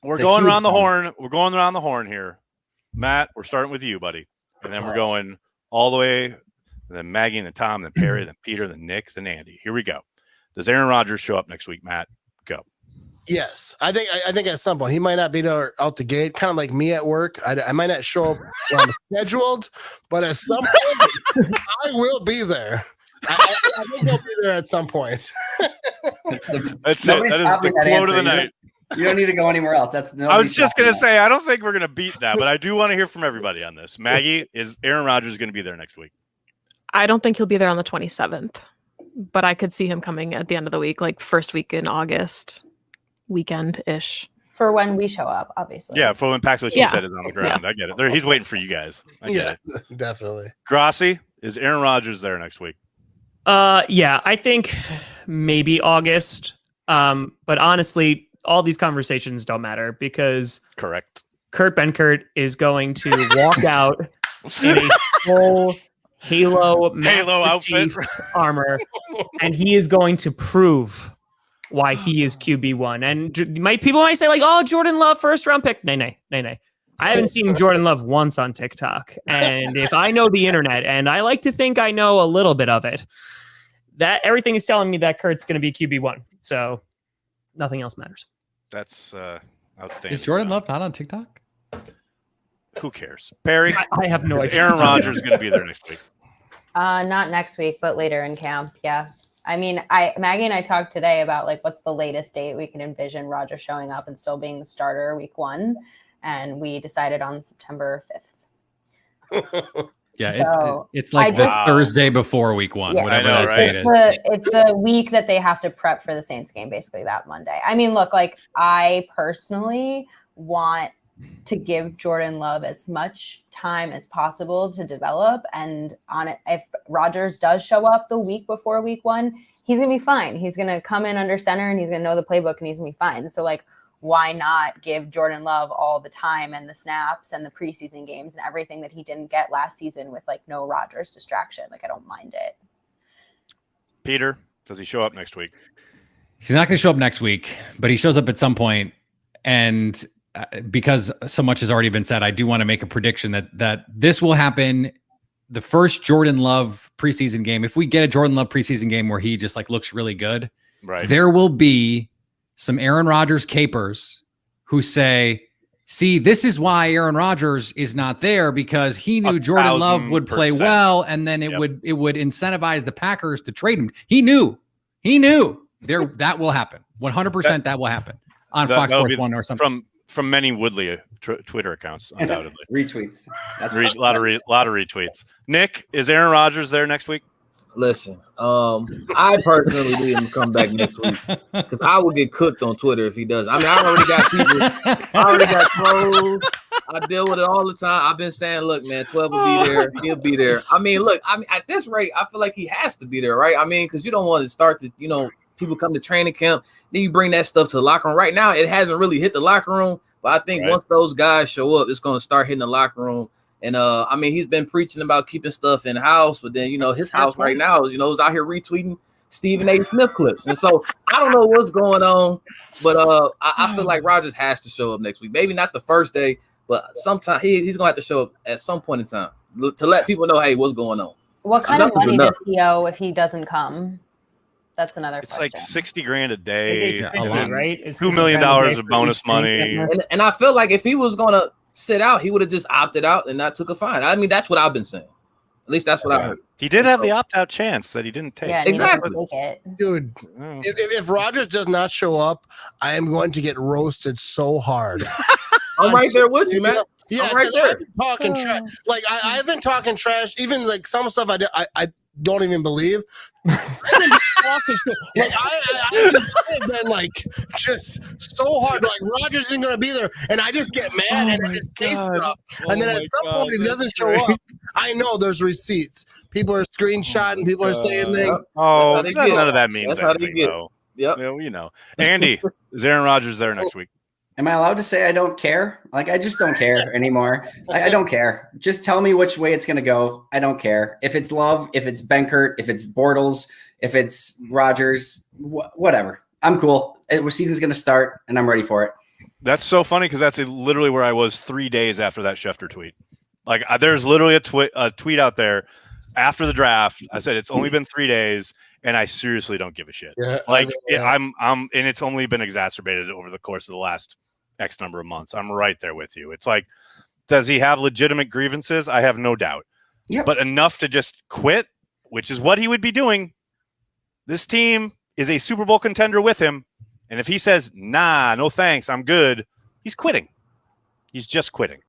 We're going around the horn. We're going around the horn here. Matt, we're starting with you, buddy. And then we're going all the way, and then Maggie, and then Tom, then Perry, then Peter, then Nick, then Andy. Here we go. Does Aaron Rodgers show up next week, Matt? Go. Yes. I think at some point he might not be there out the gate, kind of like me at work. I might not show up scheduled, but at some point I will be there. I think I'll be there at some point. That's it. That is the quote of the night. You don't need to go anywhere else. I was just going to say, I don't think we're going to beat that, but I do want to hear from everybody on this. Maggie, is Aaron Rodgers going to be there next week? I don't think he'll be there on the 27th, but I could see him coming at the end of the week, like first week in August, weekend-ish. For when we show up, obviously. Yeah, for when Pax what she said is on the ground. Yeah. I get it. He's waiting for you guys. I get it. Definitely. Grossi, is Aaron Rodgers there next week? Yeah, I think maybe August. But honestly, all these conversations don't matter because correct. Kurt Benkert is going to walk out in a full Halo outfit armor, and he is going to prove why he is QB1. And people might say like, "Oh, Jordan Love first round pick." Nay. I haven't seen Jordan Love once on TikTok, and if I know the internet, and I like to think I know a little bit of it, that everything is telling me that Kurt's going to be QB1. So nothing else matters. That's outstanding. Is Jordan Love not on TikTok? Who cares? Perry? I have no idea. Aaron Rodgers going to be there next week? Not next week, but later in camp. Yeah. I mean, Maggie and I talked today about like what's the latest date we can envision Rodgers showing up and still being the starter week 1. And we decided on September 5th. Yeah, so it's like the Thursday before week 1, whatever that date is. It's the week that they have to prep for the Saints game, basically that Monday. I mean, look, like I personally want to give Jordan Love as much time as possible to develop. And on it, if Rodgers does show up the week before week 1, he's going to be fine. He's going to come in under center and he's going to know the playbook and he's going to be fine. So like, why not give Jordan Love all the time and the snaps and the preseason games and everything that he didn't get last season with like no Rodgers distraction? Like, I don't mind it. Peter, does he show up next week? He's not going to show up next week, but he shows up at some point. And because so much has already been said, I do want to make a prediction that this will happen. The first Jordan Love preseason game, if we get a Jordan Love preseason game where he just like looks really good, right, there will be some Aaron Rodgers capers who say, see, this is why Aaron Rodgers is not there, because he knew Jordan Love would play well, and then it would incentivize the Packers to trade him. He knew there that will happen. 100% that will happen on Fox Sports 1 or something. From many Woodley Twitter accounts, undoubtedly. Retweets. A lot of retweets. Nick, is Aaron Rodgers there next week? Listen, I personally need him to come back next week because I will get cooked on Twitter if he does. I mean, I already got people. I already got trolls. I deal with it all the time. I've been saying, look, man, 12 will be there. He'll be there. I mean, look, at this rate, I feel like he has to be there, right? I mean, because you don't want to start to, people come to training camp, then you bring that stuff to the locker room. Right now, it hasn't really hit the locker room, but I think once those guys show up, it's going to start hitting the locker room. And I mean, he's been preaching about keeping stuff in house, but then his house right now, is out here retweeting Stephen A. Smith clips. And so I don't know what's going on, but I feel like Rodgers has to show up next week. Maybe not the first day, but sometime he's gonna have to show up at some point in time to let people know, hey, what's going on. What kind of money does he owe if he doesn't come? That's another question. It's like $60,000 a day, right? $2 million of bonus money. And I feel like if he was gonna sit out, he would have just opted out and not took a fine. I mean, that's what I've been saying. At least that's what I heard. He did have the opt-out chance that he didn't take. Yeah, exactly. Dude, if Rodgers does not show up, I am going to get roasted so hard. I'm right there with you, man. Yeah, I'm right there. Talking trash. Like I've been talking trash. Even like some stuff I don't even believe. I've been talking like I've been like just so hard. Like Rodgers isn't gonna be there, and I just get mad and I just say stuff. And then at some point, if he doesn't show up, I know there's receipts. People are screenshotting. People are saying things. Oh, none of that means that's how they get. Yep. Andy, is Aaron Rodgers there next week? Am I allowed to say I don't care? Like, I just don't care anymore. I don't care. Just tell me which way it's going to go. I don't care. If it's Love, if it's Benkert, if it's Bortles, if it's Rodgers, whatever. I'm cool. Season's going to start, and I'm ready for it. That's so funny because that's literally where I was 3 days after that Schefter tweet. Like, there's literally a tweet out there after the draft. I said it's only been 3 days, and I seriously don't give a shit. Yeah, like I'm, and it's only been exacerbated over the course of the last X number of months. I'm right there with you. It's like, does he have legitimate grievances? I have no doubt. Yep. But enough to just quit, which is what he would be doing. This team is a Super Bowl contender with him. And if he says, nah, no thanks, I'm good, he's quitting. He's just quitting.